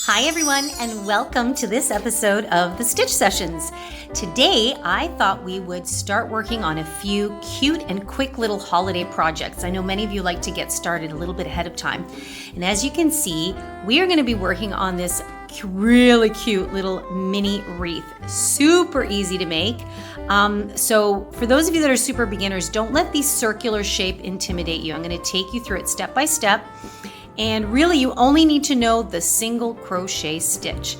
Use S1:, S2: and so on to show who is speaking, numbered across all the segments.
S1: Hi everyone, and welcome to this episode of the Stitch Sessions. Today I thought we would start working on a few cute and quick little holiday projects. I know many of you like to get started a little bit ahead of time. And as you can see, we are going to be working on this really cute little mini wreath. Super easy to make. So for those of you that are super beginners, don't let the circular shape intimidate you. I'm going to take you through it step by step. And really, you only need to know the single crochet stitch.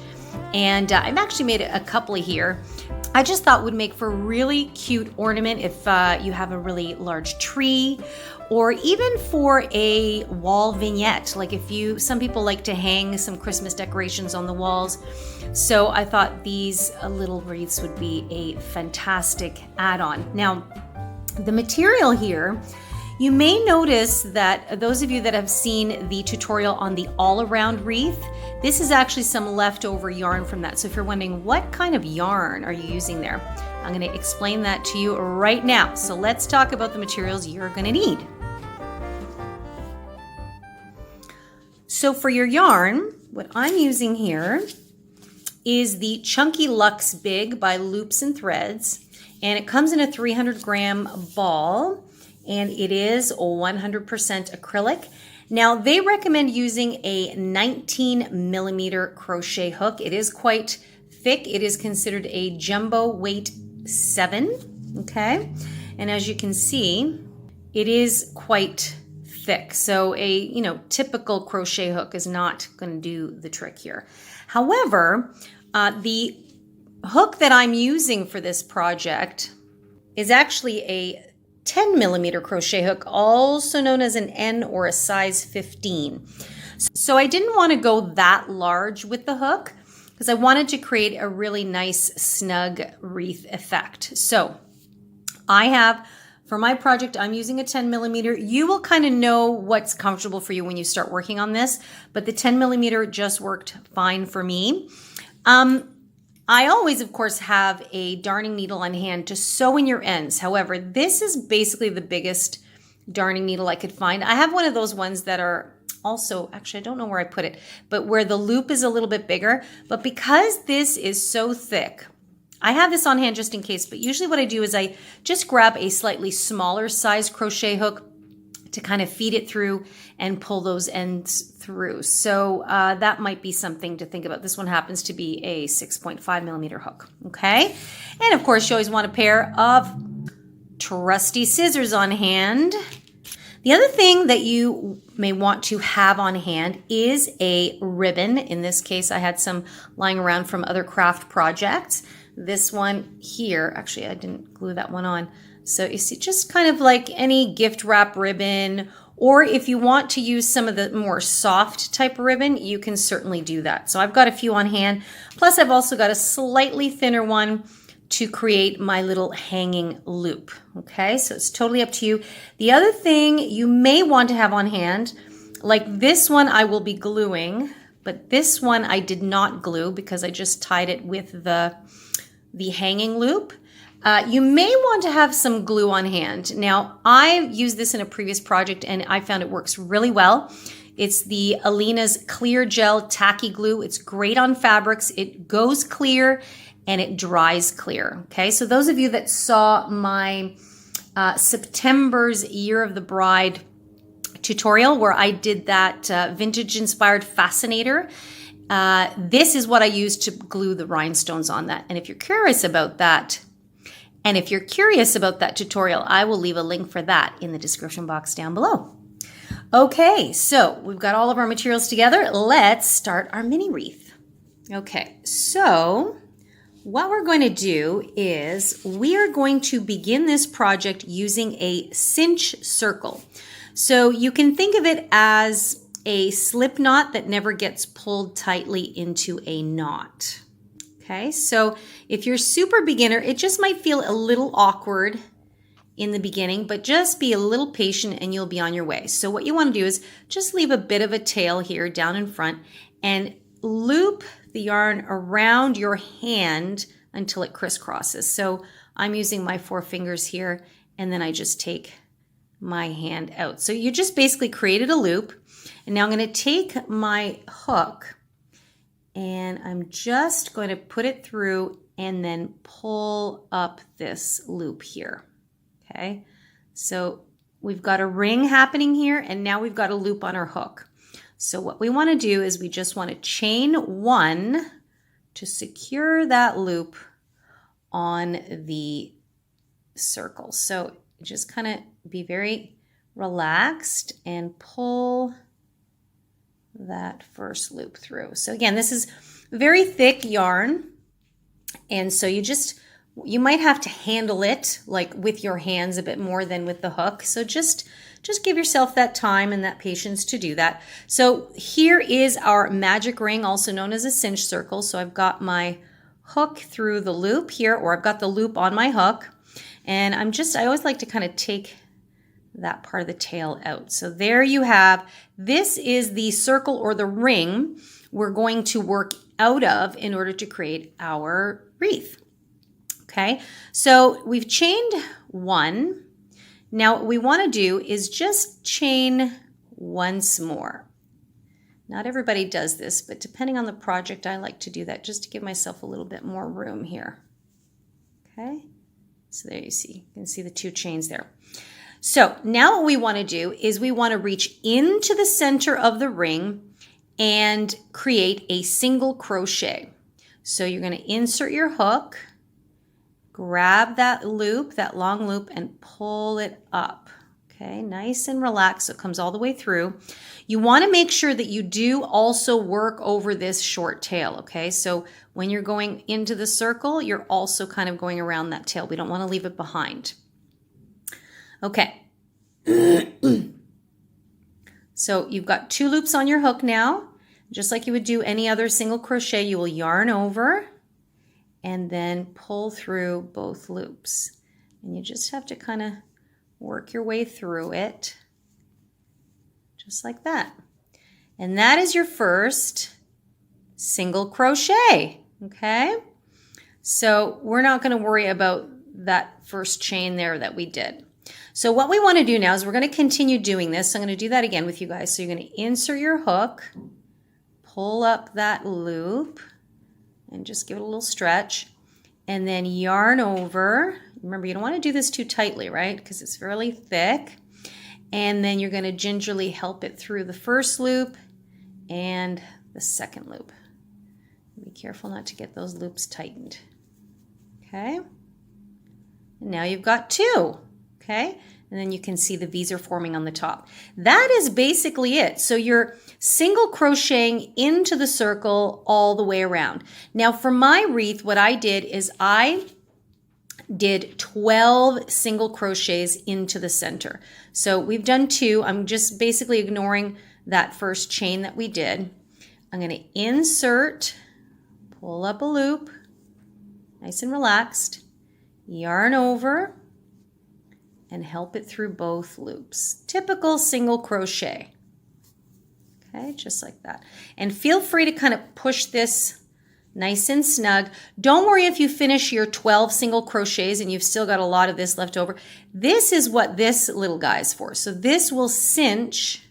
S1: And I've actually made a couple of here. I just thought would make for a really cute ornament if you have a really large tree, or even for a wall vignette. Like some people like to hang some Christmas decorations on the walls. So I thought these little wreaths would be a fantastic add-on. Now, the material here, you may notice that those of you that have seen the tutorial on the all-around wreath, this is actually some leftover yarn from that. So if you're wondering what kind of yarn are you using there, I'm going to explain that to you right now. So let's talk about the materials you're going to need. So for your yarn, what I'm using here is the Chunky Luxe Big by Loops and Threads, and it comes in a 300-gram ball. And it is 100% acrylic. Now, they recommend using a 19mm crochet hook. It is quite thick. It is considered a jumbo weight 7, okay? And as you can see, it is quite thick. So a typical crochet hook is not going to do the trick here. However, the hook that I'm using for this project is actually a 10mm crochet hook, also known as an N or a size 15. So I didn't want to go that large with the hook because I wanted to create a really nice snug wreath effect. So I have, for my project, I'm using a 10mm. You will kind of know what's comfortable for you when you start working on this, but the 10mm just worked fine for me. I always, of course, have a darning needle on hand to sew in your ends. However, this is basically the biggest darning needle I could find. I have one of those ones that are also, actually, I don't know where I put it, but where the loop is a little bit bigger. But because this is so thick, I have this on hand just in case. But usually what I do is I just grab a slightly smaller size crochet hook to kind of feed it through and pull those ends through. So that might be something to think about. This one happens to be a 6.5mm hook, okay? And of course, you always want a pair of trusty scissors on hand. The other thing that you may want to have on hand is a ribbon. In this case, I had some lying around from other craft projects. This one here, actually, I didn't glue that one on. So you see, just kind of like any gift wrap ribbon, or if you want to use some of the more soft type of ribbon, you can certainly do that. So I've got a few on hand. Plus I've also got a slightly thinner one to create my little hanging loop. Okay, so it's totally up to you. The other thing you may want to have on hand, like this one I will be gluing, but this one I did not glue because I just tied it with the hanging loop. You may want to have some glue on hand. Now, I used this in a previous project and I found it works really well. It's the Aleena's Clear Gel Tacky Glue. It's great on fabrics. It goes clear and it dries clear. Okay, so those of you that saw my September's Year of the Bride tutorial where I did that vintage-inspired fascinator, this is what I used to glue the rhinestones on that. And if you're curious about that, tutorial, I will leave a link for that in the description box down below. Okay, so we've got all of our materials together. Let's start our mini wreath. Okay, so what we're going to do is we are going to begin this project using a cinch circle. So you can think of it as a slip knot that never gets pulled tightly into a knot. Okay, so if you're super beginner, it just might feel a little awkward in the beginning, but just be a little patient and you'll be on your way. So what you want to do is just leave a bit of a tail here down in front and loop the yarn around your hand until it crisscrosses. So I'm using my 4 fingers here and then I just take my hand out. So you just basically created a loop, and now I'm going to take my hook And I'm just going to put it through and then pull up this loop here. Okay, so we've got a ring happening here, and now we've got a loop on our hook. So what we want to do is we just want to chain 1 to secure that loop on the circle. So just kind of be very relaxed and pull that first loop through. So again, this is very thick yarn, and so you might have to handle it like with your hands a bit more than with the hook. So just give yourself that time and that patience to do that. So here is our magic ring, also known as a cinch circle. So I've got my hook through the loop here, or I've got the loop on my hook, and I always like to kind of take that part of the tail out. So there you have, this is the circle or the ring we're going to work out of in order to create our wreath. Okay, so we've chained 1. Now what we want to do is just chain once more. Not everybody does this, but depending on the project, I like to do that just to give myself a little bit more room here. Okay, so there you can see the 2 chains there. So now what we want to do is we want to reach into the center of the ring and create a single crochet. So you're going to insert your hook, grab that loop, that long loop, and pull it up. Okay, nice and relaxed so it comes all the way through. You want to make sure that you do also work over this short tail, okay? So when you're going into the circle, you're also kind of going around that tail. We don't want to leave it behind. Okay. So you've got 2 loops on your hook now. Just like you would do any other single crochet, you will yarn over and then pull through both loops. And you just have to kind of work your way through it, just like that. And that is your first single crochet, okay? So we're not going to worry about that first chain there that we did. So what we want to do now is we're going to continue doing this. So I'm going to do that again with you guys. So you're going to insert your hook, pull up that loop, and just give it a little stretch, and then yarn over. Remember, you don't want to do this too tightly, right? Because it's fairly thick. And then you're going to gingerly help it through the first loop and the second loop. Be careful not to get those loops tightened. Okay? And now you've got 2. Okay? And then you can see the V's are forming on the top. That is basically it. So you're single crocheting into the circle all the way around. Now for my wreath, what I did is I did 12 single crochets into the center. So we've done 2. I'm just basically ignoring that first chain that we did. I'm going to insert, pull up a loop, nice and relaxed, yarn over, and help it through both loops. Typical single crochet. Okay, just like that. And feel free to kind of push this nice and snug. Don't worry if you finish your 12 single crochets and you've still got a lot of this left over. This is what this little guy is for. So this will cinch,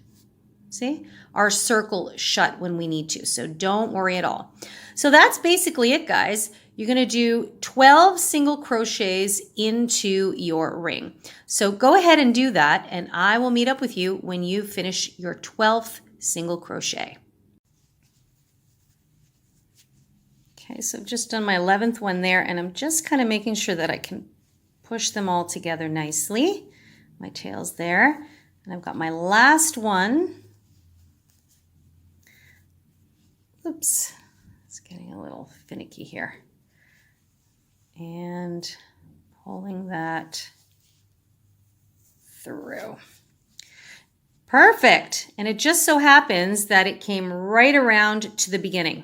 S1: see, our circle shut when we need to. So don't worry at all. So that's basically it, guys. You're going to do 12 single crochets into your ring. So go ahead and do that, and I will meet up with you when you finish your 12th single crochet. Okay, so I've just done my 11th one there, and I'm just kind of making sure that I can push them all together nicely. My tail's there, and I've got my last one. Oops, it's getting a little finicky here. And pulling that through. Perfect. And it just so happens that it came right around to the beginning.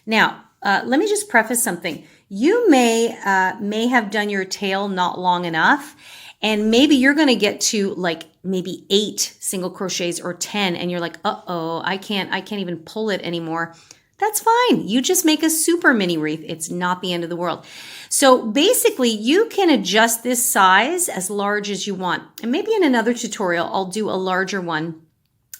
S1: Now, let me just preface something. You may have done your tail not long enough, and maybe you're going to get to like maybe 8 single crochets or 10, and you're like, uh-oh, I can't even pull it anymore. That's fine. You just make a super mini wreath. It's not the end of the world. So basically, you can adjust this size as large as you want. And maybe in another tutorial, I'll do a larger one.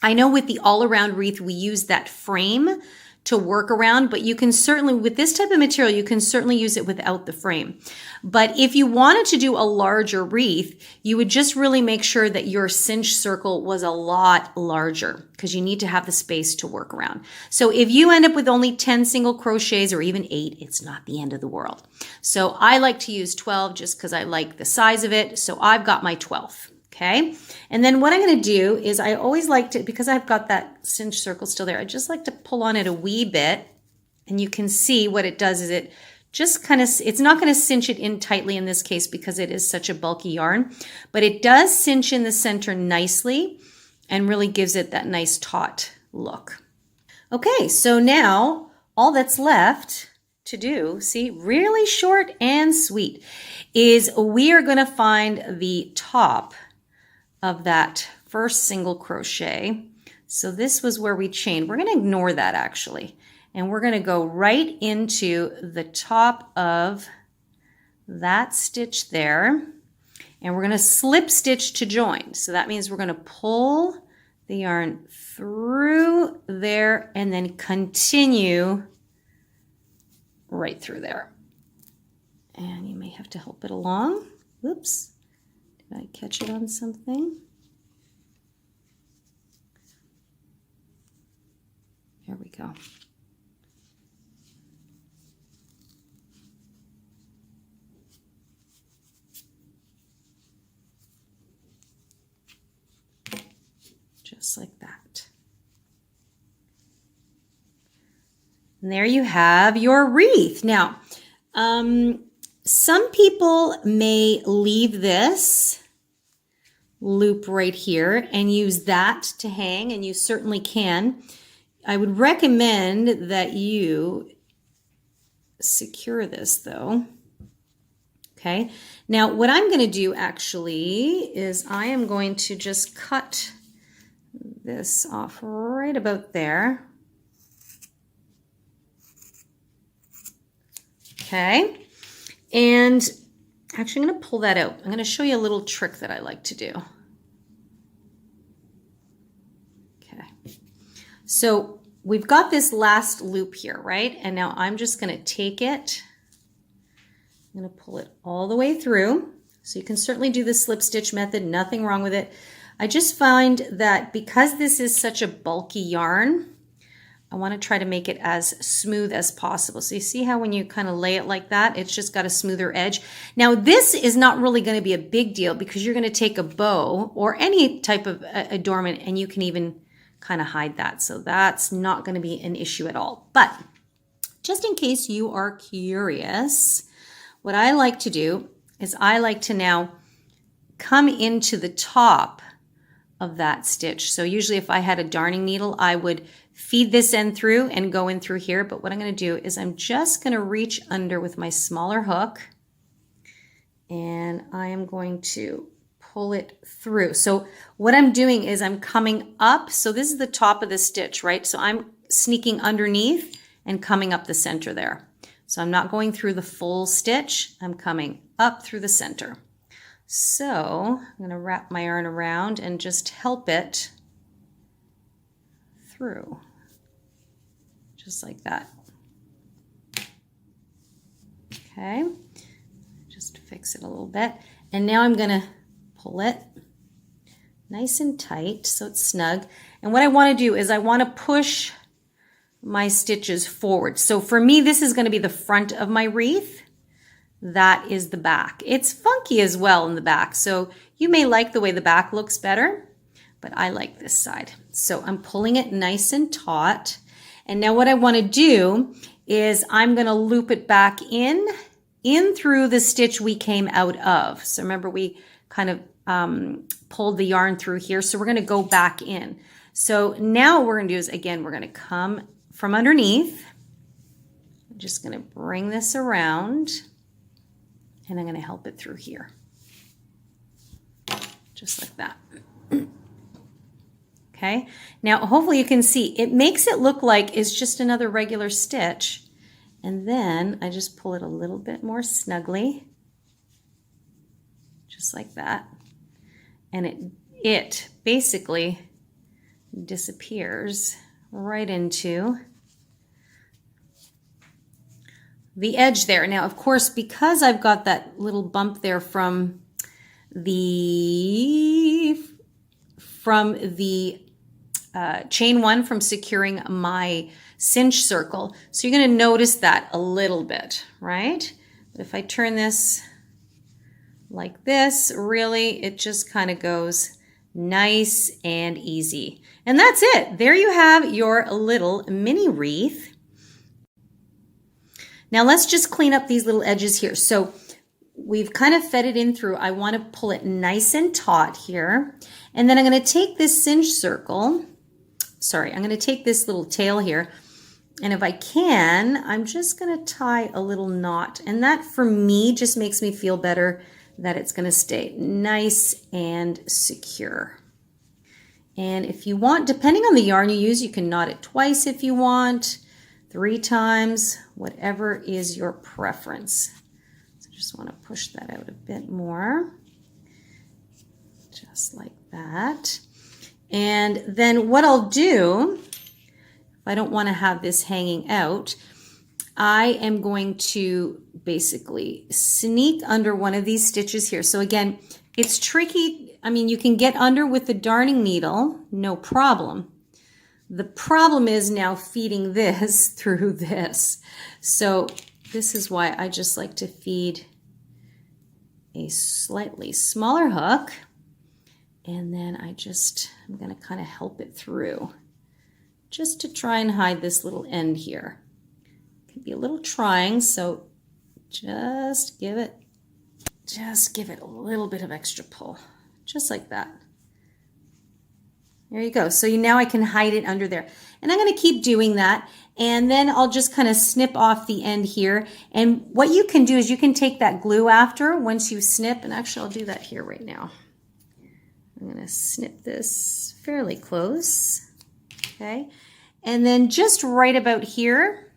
S1: I know with the all-around wreath, we use that frame to work around, but you can certainly, with this type of material, you can certainly use it without the frame. But if you wanted to do a larger wreath, you would just really make sure that your cinch circle was a lot larger because you need to have the space to work around. So if you end up with only 10 single crochets or even 8, it's not the end of the world. So I like to use 12 just because I like the size of it. So I've got my 12. Okay, and then what I'm going to do is I always like to, because I've got that cinch circle still there, I just like to pull on it a wee bit, and you can see what it does is it just kind of, it's not going to cinch it in tightly in this case because it is such a bulky yarn, but it does cinch in the center nicely and really gives it that nice taut look. Okay, so now all that's left to do, see, really short and sweet, is we are going to find the top of that first single crochet. So this was where we chained. We're going to ignore that actually. And we're going to go right into the top of that stitch there. And we're going to slip stitch to join. So that means we're going to pull the yarn through there and then continue right through there. And you may have to help it along. Whoops. Did I catch it on something? There we go. Just like that. And there you have your wreath. Now, some people may leave this loop right here and use that to hang, and you certainly can. I would recommend that you secure this though. Okay, now what I'm going to do actually is I am going to just cut this off right about there. Okay. And actually, I'm going to pull that out. I'm going to show you a little trick that I like to do. Okay. So we've got this last loop here, right? And now I'm just going to take it. I'm going to pull it all the way through. So you can certainly do the slip stitch method. Nothing wrong with it. I just find that because this is such a bulky yarn, I want to try to make it as smooth as possible. So you see how when you kind of lay it like that, it's just got a smoother edge. Now this is not really going to be a big deal because you're going to take a bow or any type of adornment and you can even kind of hide that. So that's not going to be an issue at all. But just in case you are curious, what I like to do is I like to now come into the top of that stitch. So usually if I had a darning needle, I would feed this end through and go in through here. But what I'm going to do is I'm just going to reach under with my smaller hook and I am going to pull it through. So what I'm doing is I'm coming up. So this is the top of the stitch, right? So I'm sneaking underneath and coming up the center there. So I'm not going through the full stitch. I'm coming up through the center. So I'm going to wrap my yarn around and just help it through, just like that. Okay, just fix it a little bit. And now I'm going to pull it nice and tight so it's snug. And what I want to do is I want to push my stitches forward. So for me, this is going to be the front of my wreath. That is the back. It's funky as well in the back. So you may like the way the back looks better, but I like this side. So I'm pulling it nice and taut. And now what I want to do is I'm going to loop it back in through the stitch we came out of. So remember we kind of pulled the yarn through here. So we're going to go back in. So now what we're going to do is, again, we're going to come from underneath. I'm just going to bring this around and I'm going to help it through here. Just like that. Okay, now hopefully you can see it makes it look like it's just another regular stitch, and then I just pull it a little bit more snugly, just like that, and it basically disappears right into the edge there. Now, of course, because I've got that little bump there from the chain one from securing my cinch circle. So you're going to notice that a little bit, right? But if I turn this like this, really, it just kind of goes nice and easy. And that's it. There you have your little mini wreath. Now let's just clean up these little edges here. So we've kind of fed it in through. I want to pull it nice and taut here. And then I'm going to take this cinch circle. Sorry, I'm going to take this little tail here. And if I can, I'm just going to tie a little knot. And that for me just makes me feel better that it's going to stay nice and secure. And if you want, depending on the yarn you use, you can knot it twice if you want, 3 times, whatever is your preference. So just want to push that out a bit more, just like that. And then what I'll do, if I don't want to have this hanging out, I am going to basically sneak under one of these stitches here. So again, it's tricky. I mean, you can get under with the darning needle, no problem. The problem is now feeding this through this. So this is why I just like to feed a slightly smaller hook. And then I'm going to kind of help it through just to try and hide this little end here. It can be a little trying, so just give it a little bit of extra pull, just like that. There you go. So now I can hide it under there. And I'm going to keep doing that. And then I'll just kind of snip off the end here. And what you can do is you can take that glue after once you snip. And actually, I'll do that here right now. I'm going to snip this fairly close. Okay. And then just right about here,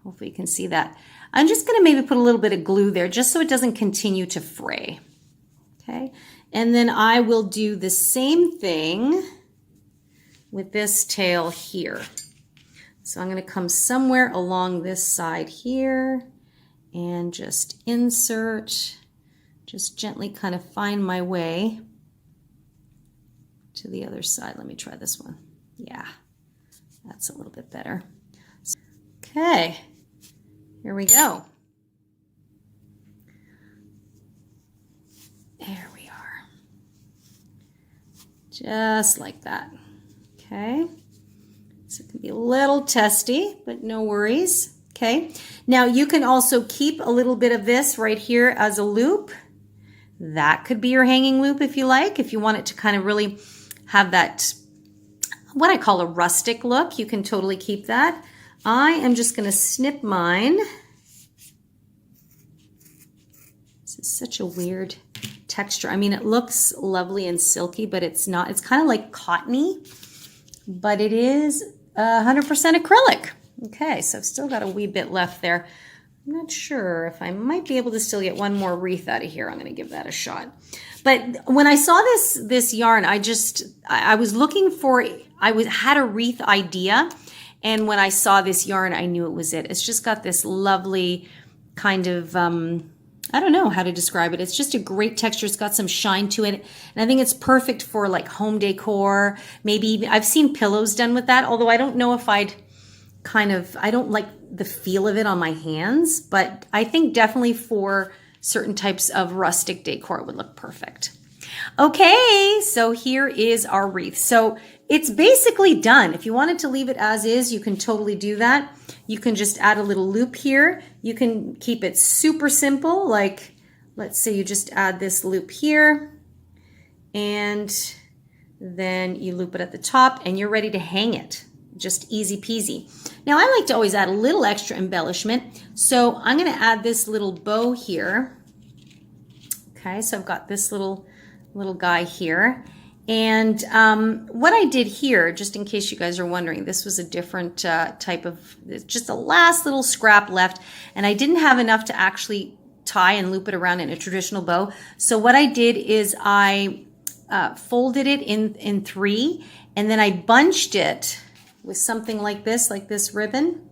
S1: hopefully you can see that. I'm just going to maybe put a little bit of glue there just so it doesn't continue to fray. Okay. And then I will do the same thing with this tail here. So I'm going to come somewhere along this side here and just insert, just gently kind of find my way to the other side. Let me try this one. Yeah, that's a little bit better. Okay, here we go. There we are. Just like that. Okay, so it can be a little testy, but no worries. Okay, now you can also keep a little bit of this right here as a loop. That could be your hanging loop if you like. If you want it to kind of really have that, what I call a rustic look, you can totally keep that. I am just going to snip mine. This is such a weird texture. I mean, it looks lovely and silky, but it's not. It's kind of like cottony, but it is 100% acrylic. Okay, so I've still got a wee bit left there. I'm not sure if I might be able to still get one more wreath out of here. I'm going to give that a shot. But when I saw this yarn, I was looking for, had a wreath idea. And when I saw this yarn, I knew it was it. It's just got this lovely kind of, I don't know how to describe it. It's just a great texture. It's got some shine to it. And I think it's perfect for like home decor. Maybe even, I've seen pillows done with that, although I don't know if I don't like the feel of it on my hands, but I think definitely for certain types of rustic decor, it would look perfect. Okay, so here is our wreath. So it's basically done. If you wanted to leave it as is, you can totally do that. You can just add a little loop here. You can keep it super simple. Like, let's say you just add this loop here and then you loop it at the top and you're ready to hang it. Just easy peasy. Now I like to always add a little extra embellishment. So I'm going to add this little bow here. Okay, so I've got this little guy here. And what I did here, just in case you guys are wondering, this was a different type of, just a last little scrap left. And I didn't have enough to actually tie and loop it around in a traditional bow. So what I did is I folded it in 3, and then I bunched it with something like this ribbon.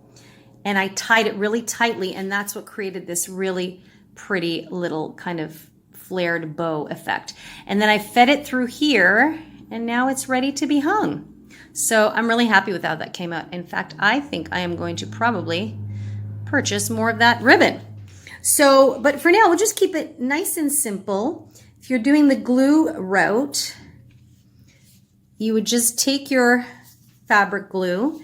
S1: and I tied it really tightly, and that's what created this really pretty little kind of flared bow effect. And then I fed it through here, and now it's ready to be hung. So I'm really happy with how that came out. In fact, I think I am going to probably purchase more of that ribbon. So, but for now, we'll just keep it nice and simple. If you're doing the glue route, you would just take your fabric glue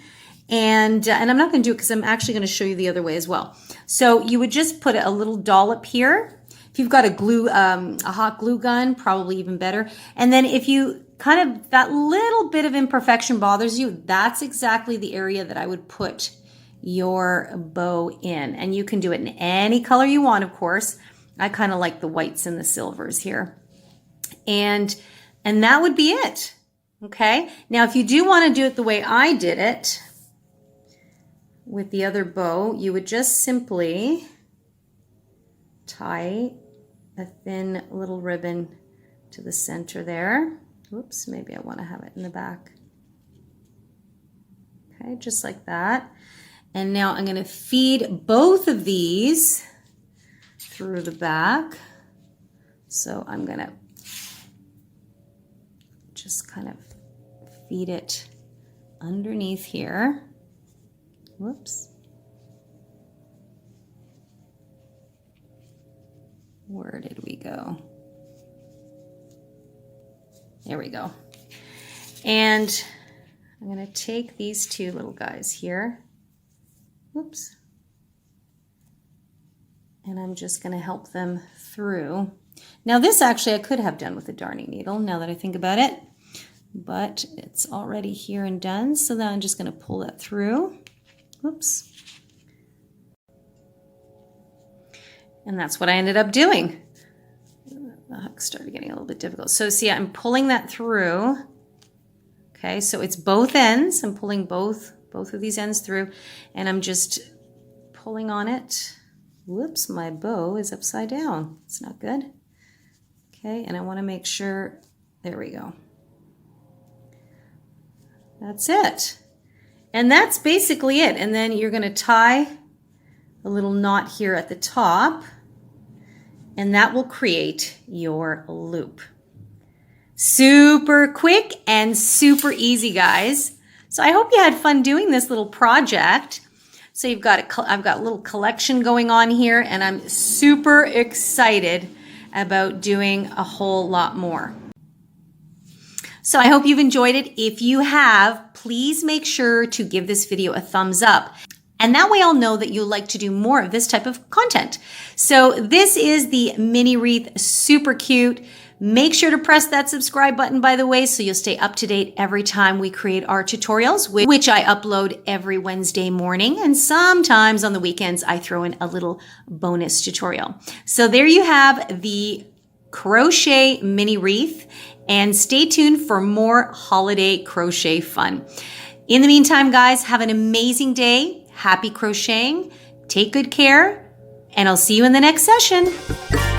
S1: and I'm not going to do it because I'm actually going to show you the other way as well. So you would just put a little dollop here. If you've got a hot glue gun, probably even better. And then if you kind of, that little bit of imperfection bothers you, that's exactly the area that I would put your bow in. And you can do it in any color you want, of course. I kind of like the whites and the silvers here. And that would be it. Okay. Now, if you do want to do it the way I did it with the other bow, you would just simply tie a thin little ribbon to the center there. Whoops, maybe I want to have it in the back. Okay, just like that. And now I'm going to feed both of these through the back. So I'm going to just kind of feed it underneath here. Whoops. Where did we go? There we go. And I'm going to take these two little guys here. Whoops. And I'm just going to help them through. Now this actually I could have done with a darning needle now that I think about it, but it's already here and done. So then I'm just going to pull that through. Whoops. And that's what I ended up doing. The hook started getting a little bit difficult. So see, I'm pulling that through. Okay, so it's both ends. I'm pulling both of these ends through, and I'm just pulling on it. Whoops, my bow is upside down. It's not good. Okay, and I want to make sure, there we go. That's it. And that's basically it. And then you're going to tie a little knot here at the top, and that will create your loop. Super quick and super easy, guys. So I hope you had fun doing this little project. So I've got a little collection going on here, and I'm super excited about doing a whole lot more. So I hope you've enjoyed it. If you have, please make sure to give this video a thumbs up. And that way I'll know that you'll like to do more of this type of content. So this is the mini wreath, super cute. Make sure to press that subscribe button, by the way, so you'll stay up to date every time we create our tutorials, which I upload every Wednesday morning. And sometimes on the weekends, I throw in a little bonus tutorial. So there you have the crochet mini wreath, and stay tuned for more holiday crochet fun. In the meantime, guys, have an amazing day. Happy crocheting. Take good care, and I'll see you in the next session.